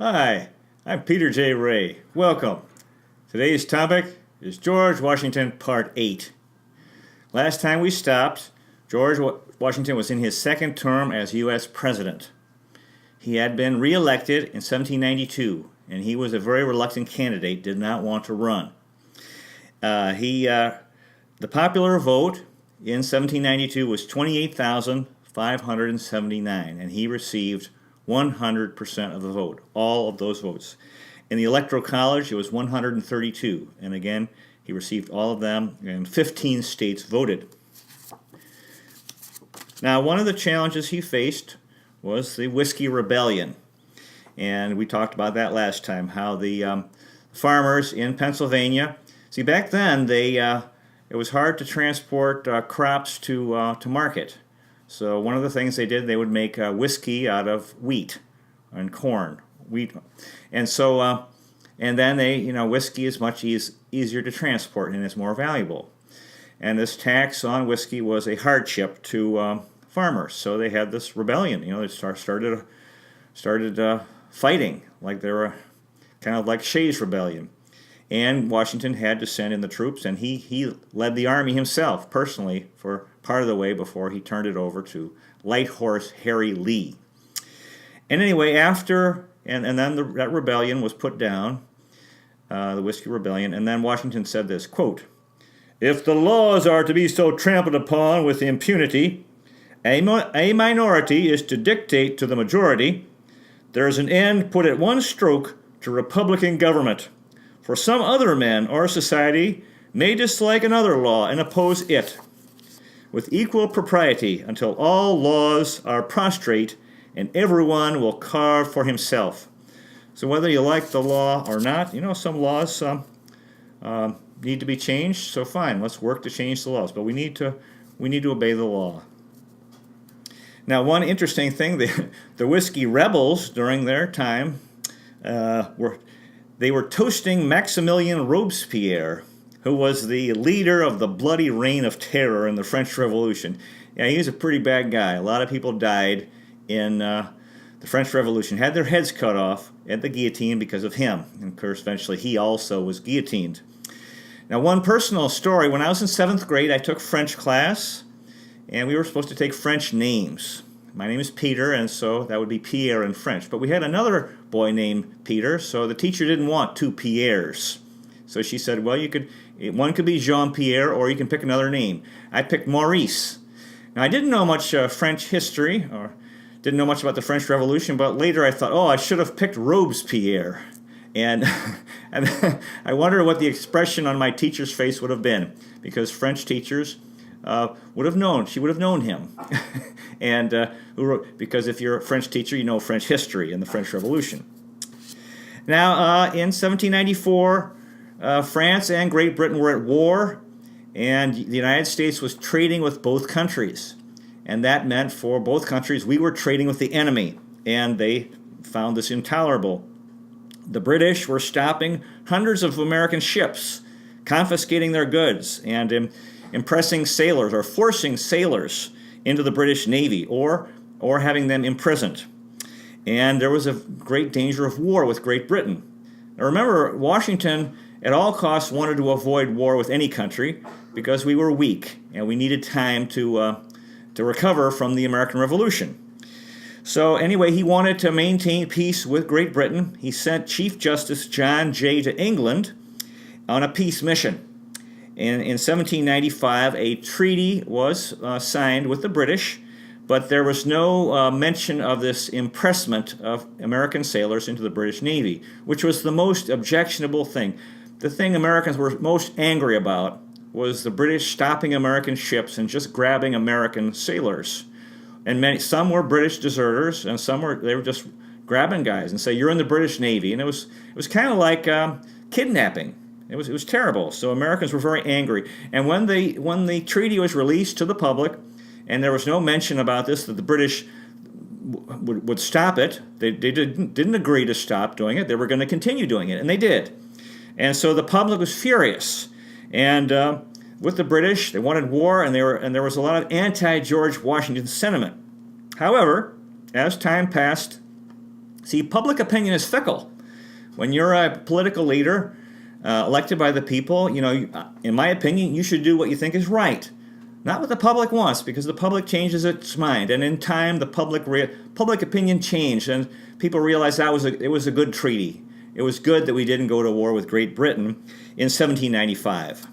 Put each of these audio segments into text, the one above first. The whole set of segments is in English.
Hi, I'm Peter J. Ray. Welcome. Today's topic is George Washington, Part 8. Last time we stopped, George Washington was in his second term as U.S. President. He had been re-elected in 1792, and he was a very reluctant candidate, did not want to run. The popular vote in 1792 was 28,579, and he received 100% of the vote, all of those votes. In the Electoral College, it was 132, and again, he received all of them, and 15 states voted. Now, one of the challenges he faced was the Whiskey Rebellion, and we talked about that last time, how the farmers in Pennsylvania, see, back then, it was hard to transport crops to market. So one of the things they did, they would make whiskey out of wheat and corn, and so and then whiskey is much easier to transport and is more valuable. And this tax on whiskey was a hardship to farmers. So they had this rebellion. They started fighting like they were kind of like Shays' Rebellion. And Washington had to send in the troops, and he led the army himself personally for part of the way before he turned it over to Lighthorse Harry Lee. And anyway, after, and then that rebellion was put down, the Whiskey Rebellion, and then Washington said this, quote, "If the laws are to be so trampled upon with impunity, a minority is to dictate to the majority, there is an end put at one stroke to Republican government. For some other men or society may dislike another law and oppose it, with equal propriety until all laws are prostrate and everyone will carve for himself." So whether you like the law or not, some laws need to be changed, so fine, let's work to change the laws. But we need to obey the law. Now, one interesting thing, the Whiskey Rebels during their time were toasting Maximilien Robespierre, who was the leader of the bloody reign of terror in the French Revolution. Yeah, he was a pretty bad guy. A lot of people died in the French Revolution, had their heads cut off at the guillotine because of him. And of course, eventually he also was guillotined. Now, one personal story, when I was in 7th grade, I took French class, and we were supposed to take French names. My name is Peter, and so that would be Pierre in French. But we had another boy named Peter, so the teacher didn't want two Pierres. So she said, well, one could be Jean-Pierre, or you can pick another name. I picked Maurice. Now, I didn't know much French history, or didn't know much about the French Revolution, but later I thought, I should have picked Robespierre. And, and I wonder what the expression on my teacher's face would have been, because French teachers would have known. She would have known him. And because if you're a French teacher, you know French history and the French Revolution. Now, in 1794, France and Great Britain were at war, and the United States was trading with both countries. And that meant for both countries, we were trading with the enemy, and they found this intolerable. The British were stopping hundreds of American ships, confiscating their goods, and impressing sailors or forcing sailors into the British Navy or having them imprisoned. And there was a great danger of war with Great Britain. Now remember, Washington at all costs wanted to avoid war with any country because we were weak and we needed time to recover from the American Revolution. So anyway, he wanted to maintain peace with Great Britain. He sent Chief Justice John Jay to England on a peace mission. In 1795, a treaty was signed with the British, but there was no mention of this impressment of American sailors into the British Navy, which was the most objectionable thing. The thing Americans were most angry about was the British stopping American ships and just grabbing American sailors. And some were British deserters, and they were just grabbing guys and say, "You're in the British Navy," and it was kind of like kidnapping. It was terrible. So Americans were very angry. And when the treaty was released to the public, and there was no mention about this, that the British would stop it, they didn't agree to stop doing it. They were going to continue doing it, and they did. And so the public was furious. And with the British, they wanted war, and there was a lot of anti-George Washington sentiment. However, as time passed, See, public opinion is fickle. When you're a political leader elected by the people, in my opinion, you should do what you think is right. Not what the public wants, because the public changes its mind. And in time, the public opinion changed, and people realized it was a good treaty. It was good that we didn't go to war with Great Britain in 1795.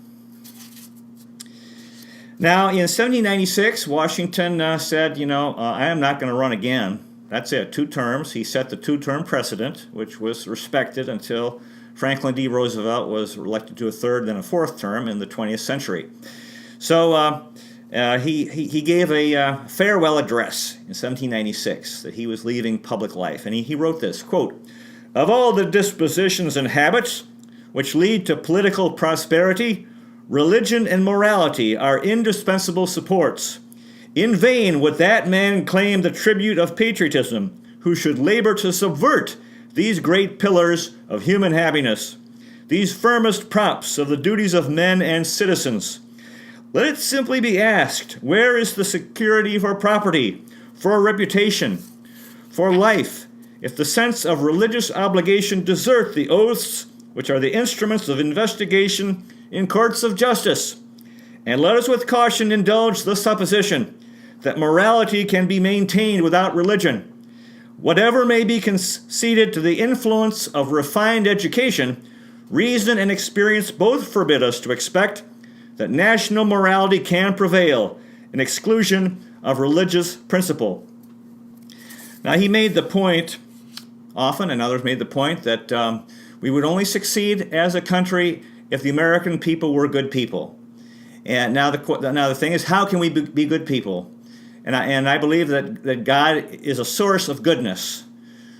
Now, in 1796, Washington said, I am not going to run again. That's it, 2 terms. He set the 2-term precedent, which was respected until Franklin D. Roosevelt was elected to a 3rd, then a 4th term in the 20th century. So he gave a farewell address in 1796 that he was leaving public life. And he wrote this, quote, "Of all the dispositions and habits which lead to political prosperity, religion and morality are indispensable supports. In vain would that man claim the tribute of patriotism who should labor to subvert these great pillars of human happiness, these firmest props of the duties of men and citizens. Let it simply be asked, where is the security for property, for reputation, for life, if the sense of religious obligation desert the oaths which are the instruments of investigation in courts of justice? And let us with caution indulge the supposition that morality can be maintained without religion. Whatever may be conceded to the influence of refined education, reason and experience both forbid us to expect that national morality can prevail in exclusion of religious principle." Now, he made the point often, and others made the point, that we would only succeed as a country if the American people were good people. And now the thing is, how can we be good people? And I believe that God is a source of goodness.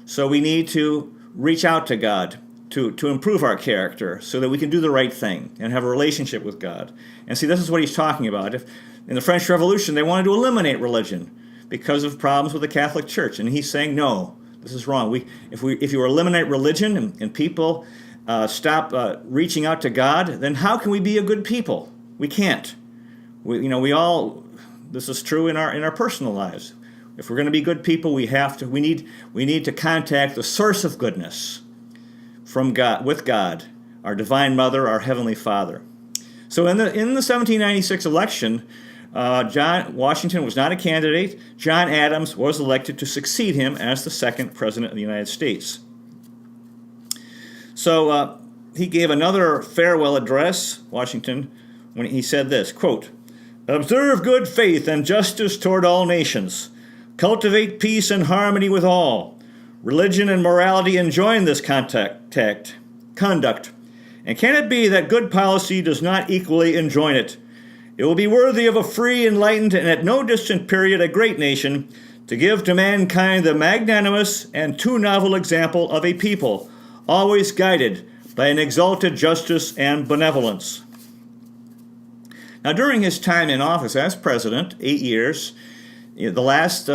So we need to reach out to God to improve our character so that we can do the right thing and have a relationship with God. And see, this is what he's talking about. In the French Revolution, they wanted to eliminate religion because of problems with the Catholic Church. And he's saying, no, this is wrong. If you eliminate religion and people stop reaching out to God, then how can we be a good people? We can't. This is true in our personal lives. If we're going to be good people, we need to contact the source of goodness from God, with God, our Divine Mother, our Heavenly Father. So in the 1796 election, Washington was not a candidate. John Adams was elected to succeed him as the 2nd President of the United States. So he gave another farewell address, Washington, when he said this, quote, "Observe good faith and justice toward all nations. Cultivate peace and harmony with all. Religion and morality enjoin this conduct. And can it be that good policy does not equally enjoin it? It will be worthy of a free, enlightened, and at no distant period a great nation to give to mankind the magnanimous and too novel example of a people always guided by an exalted justice and benevolence." Now, during his time in office as president, 8 years, the last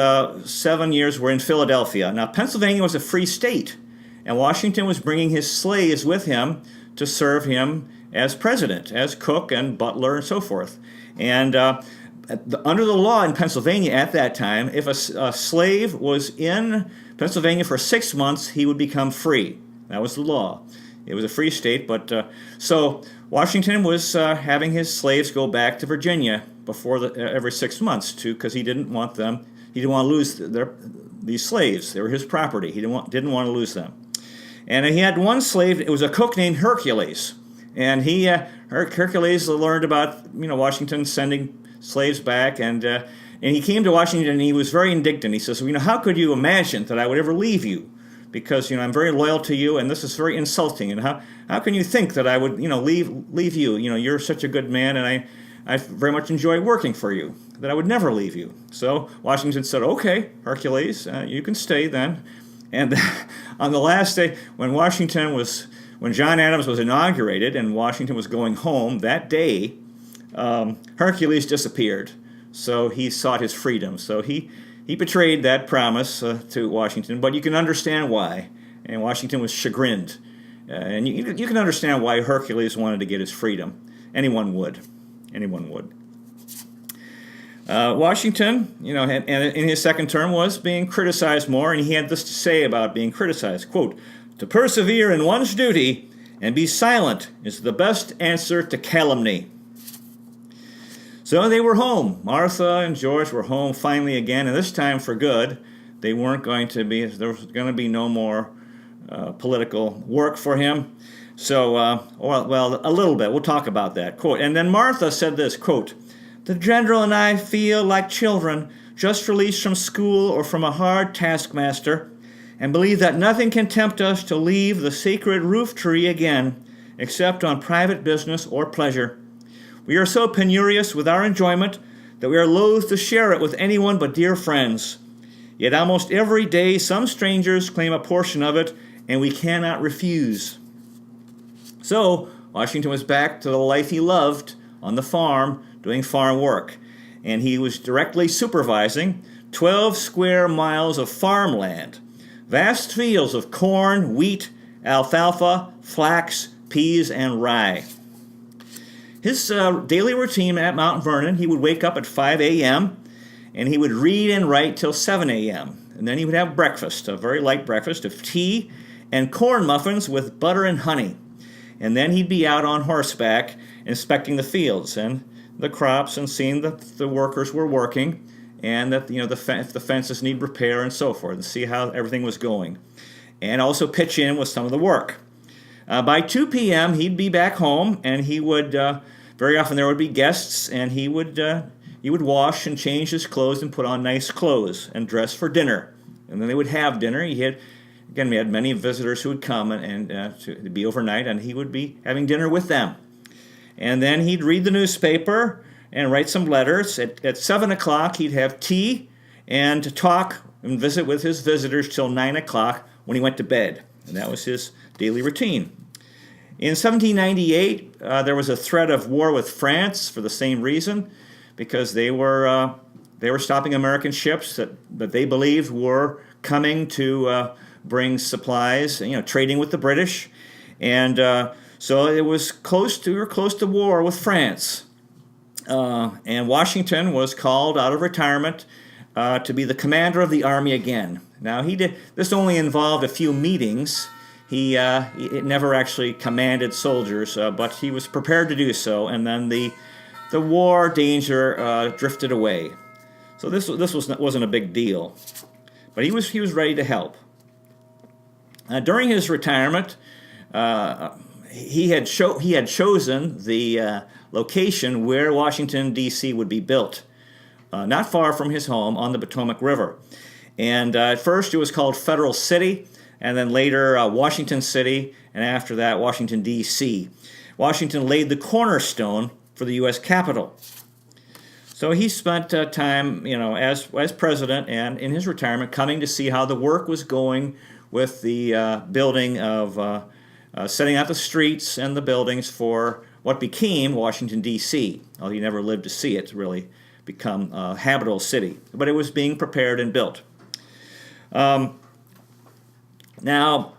7 years were in Philadelphia. Now, Pennsylvania was a free state, and Washington was bringing his slaves with him to serve him as president, as cook and butler and so forth. And under the law in Pennsylvania at that time, if a slave was in Pennsylvania for 6 months, he would become free. That was the law. It was a free state, but so Washington was having his slaves go back to Virginia every 6 months because he didn't want to lose these slaves. They were his property. He didn't want to lose them. And he had one slave. It was a cook named Hercules, and Hercules learned about Washington sending slaves back, and he came to Washington and he was very indignant. He says, how could you imagine that I would ever leave you? Because I'm very loyal to you, and this is very insulting. And how can you think that I would leave you? You're such a good man, and I very much enjoy working for you. That I would never leave you. So Washington said, "Okay, Hercules, you can stay then." And on the last day, when John Adams was inaugurated, and Washington was going home that day, Hercules disappeared. So he sought his freedom. So he betrayed that promise to Washington, but you can understand why. And Washington was chagrined. And you can understand why Hercules wanted to get his freedom. Anyone would. Washington, and in his second term was being criticized more, and he had this to say about being criticized, quote, "To persevere in one's duty and be silent is the best answer to calumny." So they were home. Martha and George were home finally again, and this time for good. There was going to be no more political work for him. So, a little bit. We'll talk about that. Quote, and then Martha said this, quote, "The general and I feel like children just released from school or from a hard taskmaster, and believe that nothing can tempt us to leave the sacred roof tree again, except on private business or pleasure. We are so penurious with our enjoyment that we are loath to share it with anyone but dear friends. Yet almost every day some strangers claim a portion of it, and we cannot refuse." So Washington was back to the life he loved on the farm, doing farm work. And he was directly supervising 12 square miles of farmland, vast fields of corn, wheat, alfalfa, flax, peas, and rye. His daily routine at Mount Vernon, he would wake up at 5 a.m., and he would read and write till 7 a.m. And then he would have breakfast, a very light breakfast of tea and corn muffins with butter and honey. And then he'd be out on horseback inspecting the fields and the crops and seeing that the workers were working and that if the fences need repair and so forth, and see how everything was going. And also pitch in with some of the work. By 2 p.m., he'd be back home, and he would, very often there would be guests, and he would wash and change his clothes and put on nice clothes and dress for dinner. And then they would have dinner. We had many visitors who would come and to be overnight, and he would be having dinner with them. And then he'd read the newspaper and write some letters. At 7 o'clock, he'd have tea and talk and visit with his visitors till 9 o'clock when he went to bed. And that was his daily routine. In 1798, there was a threat of war with France for the same reason, because they were stopping American ships that they believed were coming to bring supplies, trading with the British, and so we were close to war with France, and Washington was called out of retirement to be the commander of the army again. Now this only involved a few meetings. It never actually commanded soldiers, but he was prepared to do so, and then the war danger drifted away. So this wasn't a big deal, but he was ready to help. During his retirement, he had chosen the location where Washington, D.C. would be built, not far from his home on the Potomac River. And at first it was called Federal City, and then later Washington City, and after that Washington, D.C. Washington laid the cornerstone for the U.S. Capitol. So he spent time, as president and in his retirement, coming to see how the work was going with the building of setting out the streets and the buildings for what became Washington, D.C., although he never lived to see it really become a habitable city. But it was being prepared and built. Now,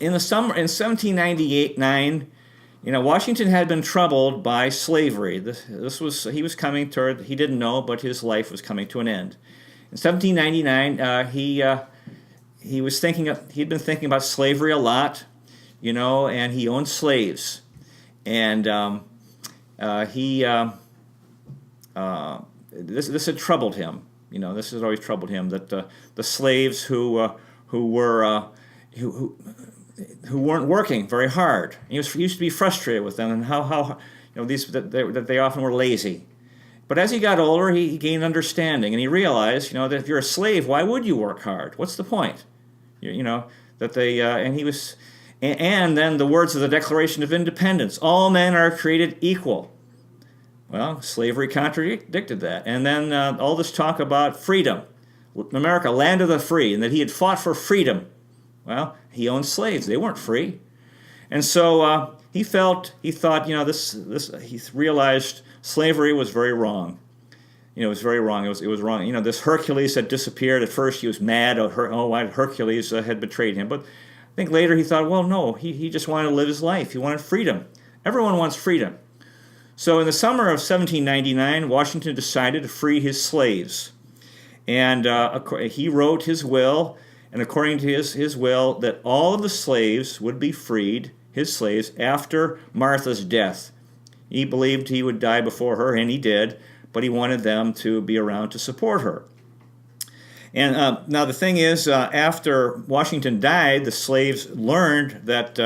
in 1798-9, Washington had been troubled by slavery. He was coming toward, he didn't know, but his life was coming to an end. In 1799, he'd been thinking about slavery a lot, and he owned slaves. And this had troubled him. This has always troubled him, that the slaves who weren't working very hard. He used to be frustrated with them, and how that they often were lazy. But as he got older, he gained understanding, and he realized, that if you're a slave, why would you work hard? What's the point? That they and he was, and then the words of the Declaration of Independence: all men are created equal. Well, slavery contradicted that, and then all this talk about freedom, America, land of the free, and that he had fought for freedom. Well, he owned slaves; they weren't free, and so he realized slavery was very wrong. It was very wrong. It was wrong. This Hercules had disappeared. At first, he was mad. Why Hercules had betrayed him. But I think later he thought, well, no, he just wanted to live his life. He wanted freedom. Everyone wants freedom. So in the summer of 1799, Washington decided to free his slaves. And he wrote his will, and according to his will, that all of the slaves would be freed, his slaves, after Martha's death. He believed he would die before her, and he did, but he wanted them to be around to support her. And now the thing is, after Washington died, the slaves learned that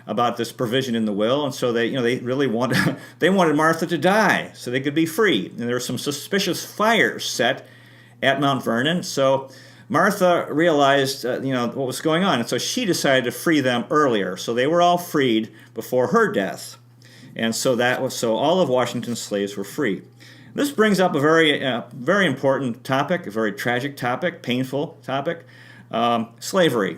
about this provision in the will, and so they really wanted Martha to die so they could be free. And there were some suspicious fires set at Mount Vernon, so Martha realized what was going on, and so she decided to free them earlier. So they were all freed before her death, and so all of Washington's slaves were free. This brings up a very important topic, a very tragic topic, painful topic, slavery.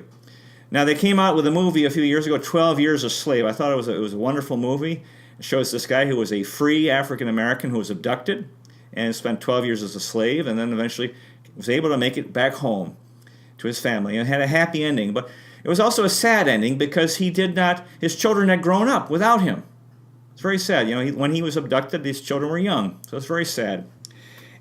Now, they came out with a movie a few years ago, 12 Years a Slave. I thought it was a wonderful movie. It shows this guy who was a free African-American who was abducted and spent 12 years as a slave, and then eventually was able to make it back home to his family and had a happy ending. But it was also a sad ending because his children had grown up without him. It's very sad. When he was abducted, these children were young, so it's very sad.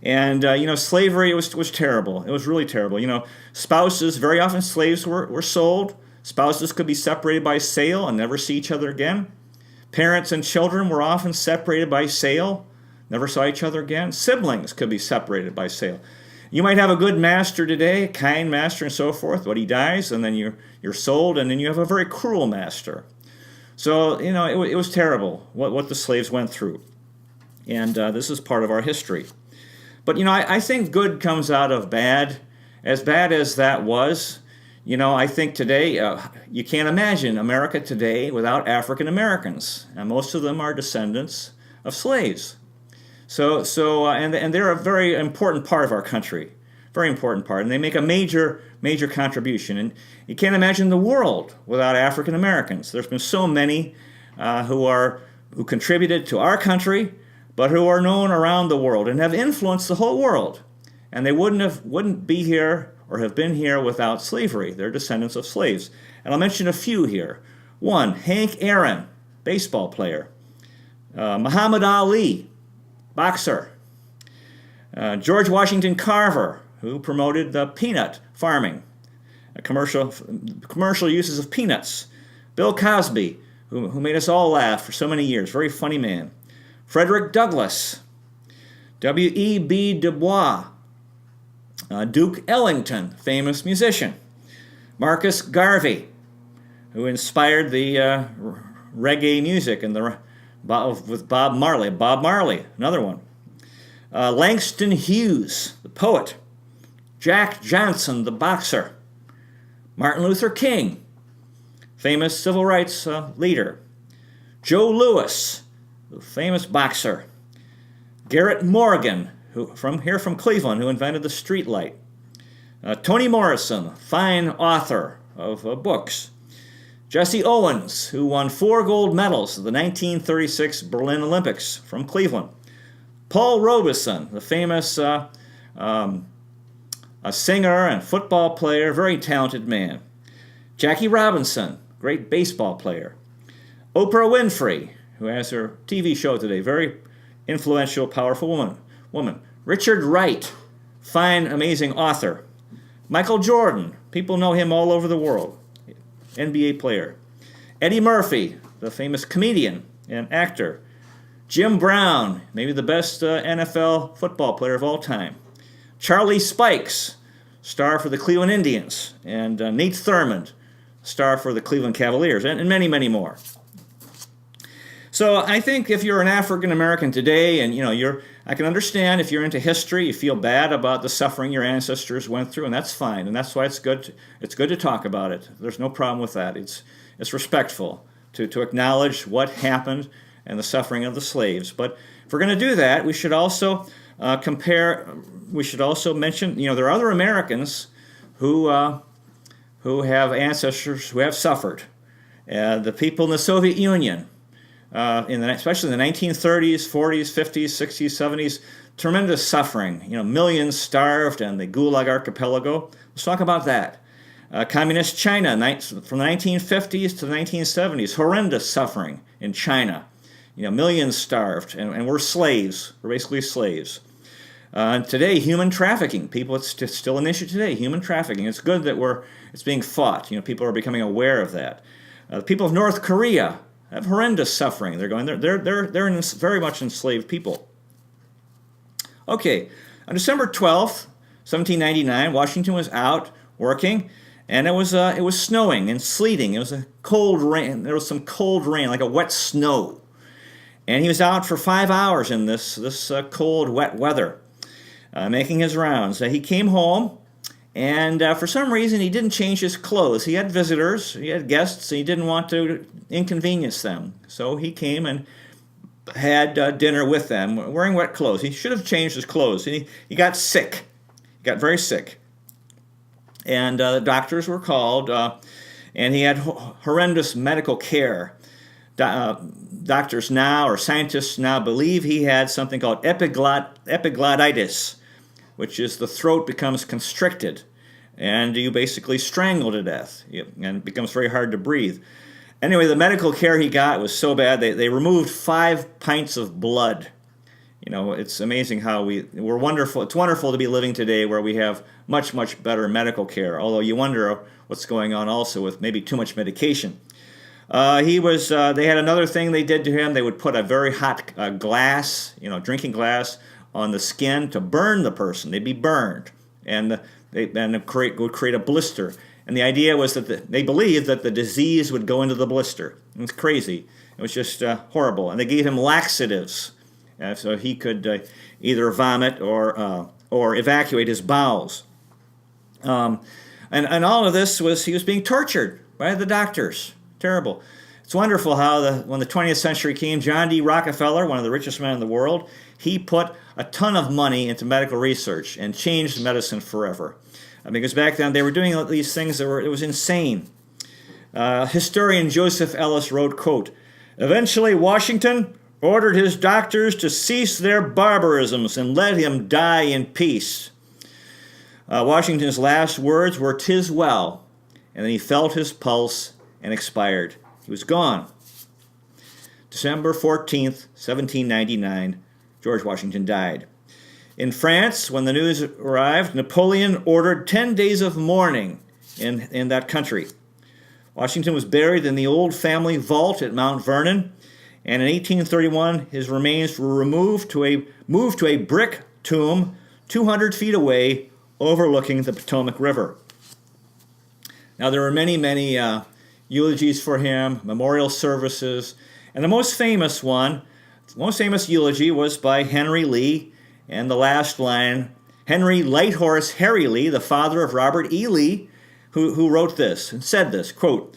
And, slavery was terrible. It was really terrible. Spouses, very often slaves were sold. Spouses could be separated by sale and never see each other again. Parents and children were often separated by sale, never saw each other again. Siblings could be separated by sale. You might have a good master today, a kind master and so forth, but he dies, and then you're sold, and then you have a very cruel master. So, it was terrible what the slaves went through. And this is part of our history. But, I think good comes out of bad. As bad as that was, I think today, you can't imagine America today without African Americans. And most of them are descendants of slaves. So they're a very important part of our country. Very important part. And they make a major contribution. And you can't imagine the world without African Americans. There's been so many who contributed to our country, but who are known around the world and have influenced the whole world. And they wouldn't be here or have been here without slavery. They're descendants of slaves. And I'll mention a few here. One, Hank Aaron, baseball player. Muhammad Ali, boxer. George Washington Carver, who promoted the peanut farming, commercial uses of peanuts. Bill Cosby, who made us all laugh for so many years, very funny man. Frederick Douglass, W.E.B. Du Bois, Duke Ellington, famous musician. Marcus Garvey, who inspired the reggae music and with Bob Marley, another one. Langston Hughes, the poet. Jack Johnson, the boxer. Martin Luther King, famous civil rights leader. Joe Louis, the famous boxer. Garrett Morgan, from Cleveland, who invented the street light. Toni Morrison, fine author of books. Jesse Owens, who won 4 gold medals at the 1936 Berlin Olympics, from Cleveland. Paul Robeson, the famous a singer and football player, very talented man. Jackie Robinson, great baseball player. Oprah Winfrey, who has her TV show today, very influential, powerful woman. Richard Wright, fine, amazing author. Michael Jordan, people know him all over the world, NBA player. Eddie Murphy, the famous comedian and actor. Jim Brown, maybe the best NFL football player of all time. Charlie Spikes, star for the Cleveland Indians. And Nate Thurmond, star for the Cleveland Cavaliers, and many, many more. So I think if you're an African American today, and I can understand if you're into history, you feel bad about the suffering your ancestors went through, and that's fine, and that's why it's good to talk about it. There's no problem with that. It's respectful to acknowledge what happened and the suffering of the slaves. But if we're going to do that, we should also we should also mention, there are other Americans who have ancestors who have suffered. The people in the Soviet Union, especially in the 1930s, 40s, 50s, 60s, 70s, tremendous suffering. Millions starved and the Gulag Archipelago. Let's talk about that. Communist China, from the 1950s to the 1970s, horrendous suffering in China. millions starved, and we're slaves. We're basically slaves. Today, human trafficking. It's still an issue today. Human trafficking. It's good that it's being fought. People are becoming aware of that. The people of North Korea have horrendous suffering. They're very much enslaved people. Okay, on December 12th, 1799, Washington was out working, and it was snowing and sleeting. It was a cold rain. There was some cold rain, like a wet snow, and he was out for 5 hours in this cold, wet weather, making his rounds. He came home, and for some reason he didn't change his clothes. He had visitors, he had guests, and he didn't want to inconvenience them, so he came and had dinner with them, wearing wet clothes. He should have changed his clothes. He got sick. He got very sick. And the doctors were called, and he had horrendous medical care. Doctors now, or scientists now, believe he had something called epiglottitis, which is the throat becomes constricted, and you basically strangle to death, and it becomes very hard to breathe. Anyway, the medical care he got was so bad, they removed 5 pints of blood. It's amazing how we're wonderful. It's wonderful to be living today where we have much, much better medical care, although you wonder what's going on also with maybe too much medication. They had another thing they did to him. They would put a very hot glass, drinking glass, on the skin to burn the person. They'd be burned, and would create a blister. And the idea was that they believed that the disease would go into the blister. It was crazy. It was just horrible. And they gave him laxatives, so he could either vomit or evacuate his bowels. And all of this he was being tortured by the doctors. Terrible. It's wonderful how when the 20th century came, John D. Rockefeller, one of the richest men in the world, he put a ton of money into medical research and changed medicine forever. Because back then they were doing these things it was insane. Historian Joseph Ellis wrote, quote, "Eventually Washington ordered his doctors to cease their barbarisms and let him die in peace." Washington's last words were, "'Tis well," and then he felt his pulse and expired. He was gone. December 14th, 1799, George Washington died. In France, when the news arrived, Napoleon ordered 10 days of mourning in that country. Washington was buried in the old family vault at Mount Vernon, and in 1831 his remains were moved to a brick tomb 200 feet away overlooking the Potomac River. Now there were many, many eulogies for him, memorial services, and the most famous eulogy was by Henry Lee. And the last line, Henry Lighthorse Harry Lee, the father of Robert E. Lee, who wrote this and said this, quote,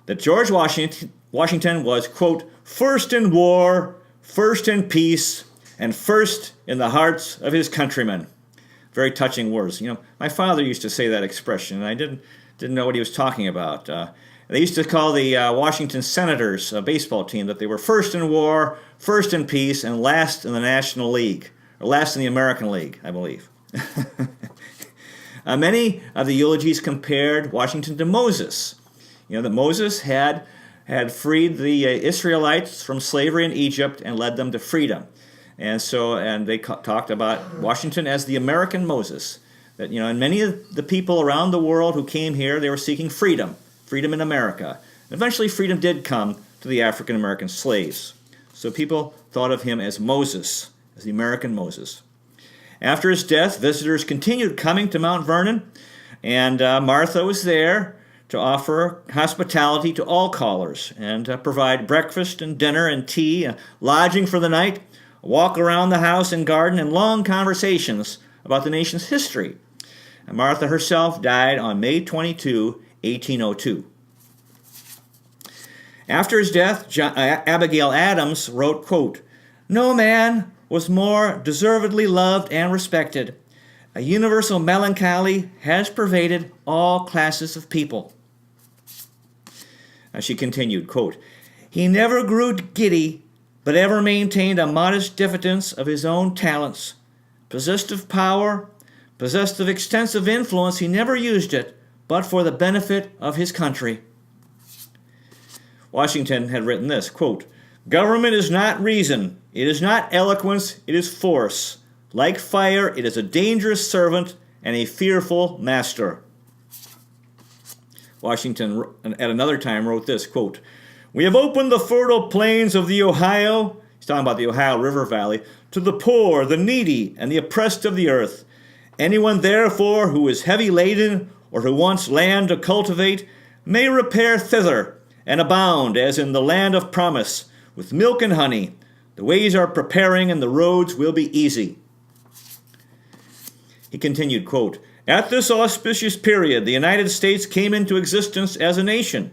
that George Washington was, quote, "first in war, first in peace, and first in the hearts of his countrymen." Very touching words. My father used to say that expression, and I didn't know what he was talking about. They used to call the Washington Senators, a baseball team, that they were first in war, first in peace, and last in the National League. Or last in the American League, I believe. Many of the eulogies compared Washington to Moses. That Moses had freed the Israelites from slavery in Egypt and led them to freedom. And they talked about Washington as the American Moses. That, and many of the people around the world who came here, they were seeking freedom in America. And eventually freedom did come to the African American slaves. So people thought of him as Moses, as the American Moses. After his death, visitors continued coming to Mount Vernon, and Martha was there to offer hospitality to all callers and provide breakfast and dinner and tea, lodging for the night, a walk around the house and garden, and long conversations about the nation's history. And Martha herself died on May 22, 1802. After his death, Abigail Adams wrote, quote, "No man was more deservedly loved and respected. A universal melancholy has pervaded all classes of people." She continued, quote, "He never grew giddy, but ever maintained a modest diffidence of his own talents. Possessed of power, possessed of extensive influence, he never used it, but for the benefit of his country." Washington had written this, quote, Government is not reason. It is not eloquence. It is force. Like fire, it is a dangerous servant and a fearful master. Washington, at another time, wrote this, quote, "We have opened the fertile plains of the Ohio," he's talking about the Ohio River Valley, "to the poor, the needy, and the oppressed of the earth. Anyone, therefore, who is heavy laden or who wants land to cultivate may repair thither and abound as in the land of promise, with milk and honey. The ways are preparing and the roads will be easy." He continued, quote, "At this auspicious period, the United States came into existence as a nation,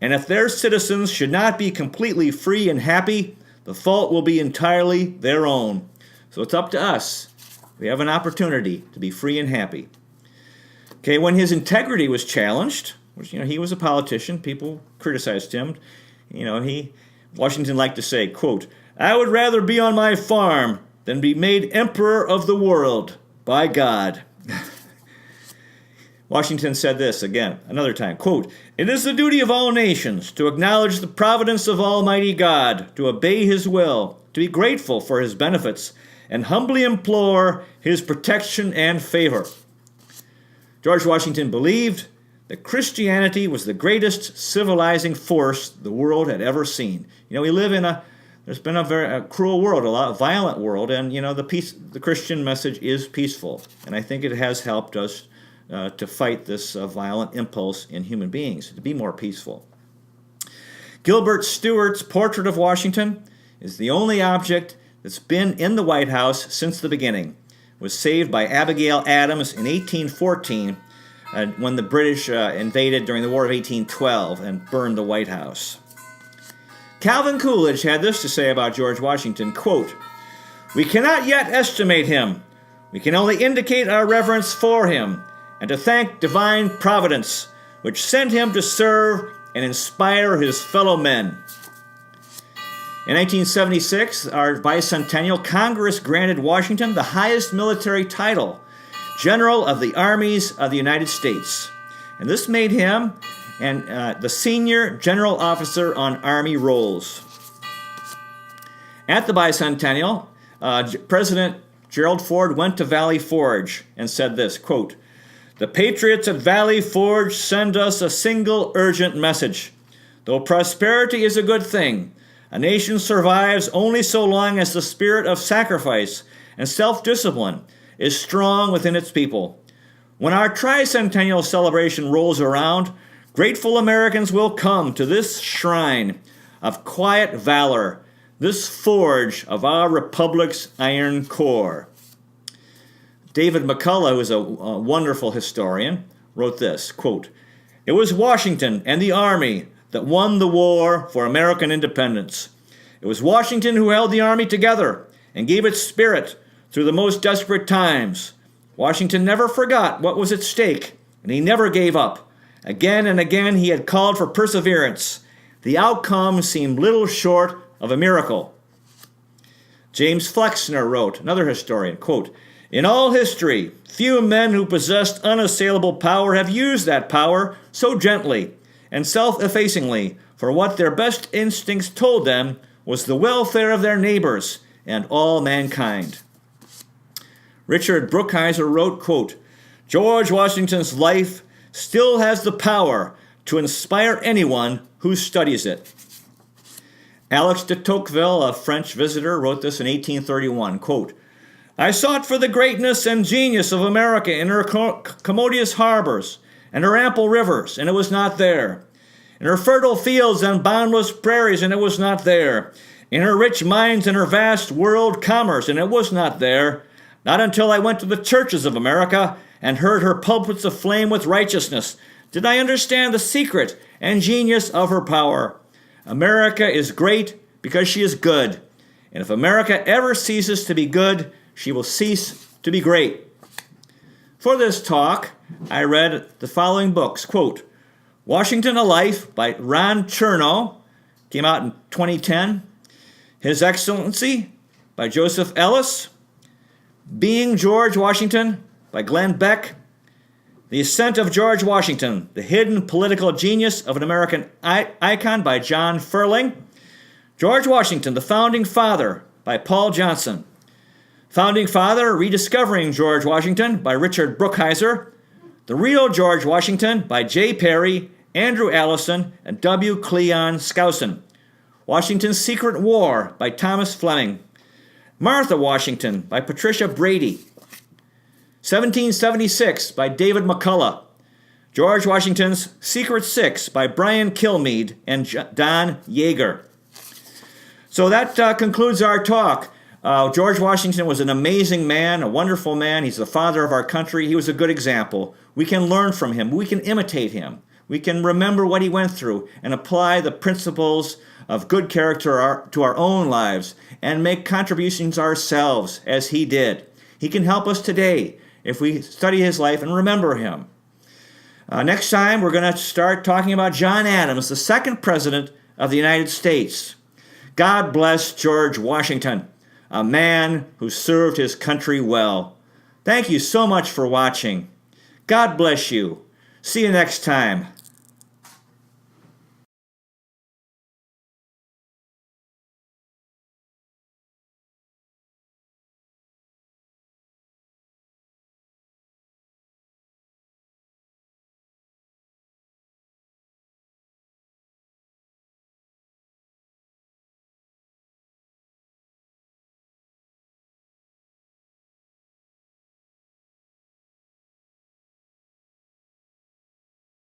and if their citizens should not be completely free and happy, the fault will be entirely their own." So it's up to us. We have an opportunity to be free and happy. Okay, when his integrity was challenged, which, he was a politician, people criticized him, Washington liked to say, quote, "I would rather be on my farm than be made emperor of the world, by God." Washington said this again, another time, quote, "It is the duty of all nations to acknowledge the providence of Almighty God, to obey His will, to be grateful for His benefits, and humbly implore His protection and favor." George Washington believed that Christianity was the greatest civilizing force the world had ever seen. We live in there's been a very cruel world, a violent world, and the Christian message is peaceful, and I think it has helped us to fight this violent impulse in human beings, to be more peaceful. Gilbert Stuart's portrait of Washington is the only object that's been in the White House since the beginning. It was saved by Abigail Adams in 1814 when the British invaded during the War of 1812 and burned the White House. Calvin Coolidge had this to say about George Washington, quote, "We cannot yet estimate him. We can only indicate our reverence for him and to thank divine providence, which sent him to serve and inspire his fellow men." In 1976, our bicentennial, Congress granted Washington the highest military title, General of the Armies of the United States. And this made him the senior general officer on Army rolls. At the bicentennial, President Gerald Ford went to Valley Forge and said this, quote, "The patriots at Valley Forge send us a single urgent message. Though prosperity is a good thing, a nation survives only so long as the spirit of sacrifice and self-discipline is strong within its people. When our tricentennial celebration rolls around, grateful Americans will come to this shrine of quiet valor, this forge of our republic's iron core." David McCullough, who is a wonderful historian, wrote this, quote, "It was Washington and the Army that won the war for American independence. It was Washington who held the Army together and gave it spirit through the most desperate times. Washington never forgot what was at stake, and he never gave up. Again and again he had called for perseverance. The outcome seemed little short of a miracle." James Flexner wrote, another historian, quote, "In all history, few men who possessed unassailable power have used that power so gently and self-effacingly, for what their best instincts told them was the welfare of their neighbors and all mankind." Richard Brookhiser wrote, quote, "George Washington's life still has the power to inspire anyone who studies it." Alex de Tocqueville, a French visitor, wrote this in 1831, quote, "I sought for the greatness and genius of America in her commodious harbors and her ample rivers, and it was not there. In her fertile fields and boundless prairies, and it was not there. In her rich mines and her vast world commerce, and it was not there. Not until I went to the churches of America and heard her pulpits aflame with righteousness did I understand the secret and genius of her power. America is great because she is good, and if America ever ceases to be good, she will cease to be great." For this talk, I read the following books, quote, Washington, A Life by Ron Chernow, came out in 2010. His Excellency by Joseph Ellis. Being George Washington by Glenn Beck. The Ascent of George Washington, The Hidden Political Genius of an American Icon by John Ferling. George Washington, the Founding Father, by Paul Johnson. Founding Father, Rediscovering George Washington, by Richard Brookhiser. The Real George Washington, by J. Perry, Andrew Allison, and W. Cleon Skousen. Washington's Secret War, by Thomas Fleming. Martha Washington, by Patricia Brady. 1776, by David McCullough. George Washington's Secret Six, by Brian Kilmeade and Don Yeager. So that concludes our talk. George Washington was an amazing man, a wonderful man. He's the father of our country. He was a good example. We can learn from him. We can imitate him. We can remember what he went through and apply the principles of good character to our own lives and make contributions ourselves as he did. He can help us today if we study his life and remember him. Next time, we're going to start talking about John Adams, the second president of the United States. God bless George Washington, a man who served his country well. Thank you so much for watching. God bless you. See you next time.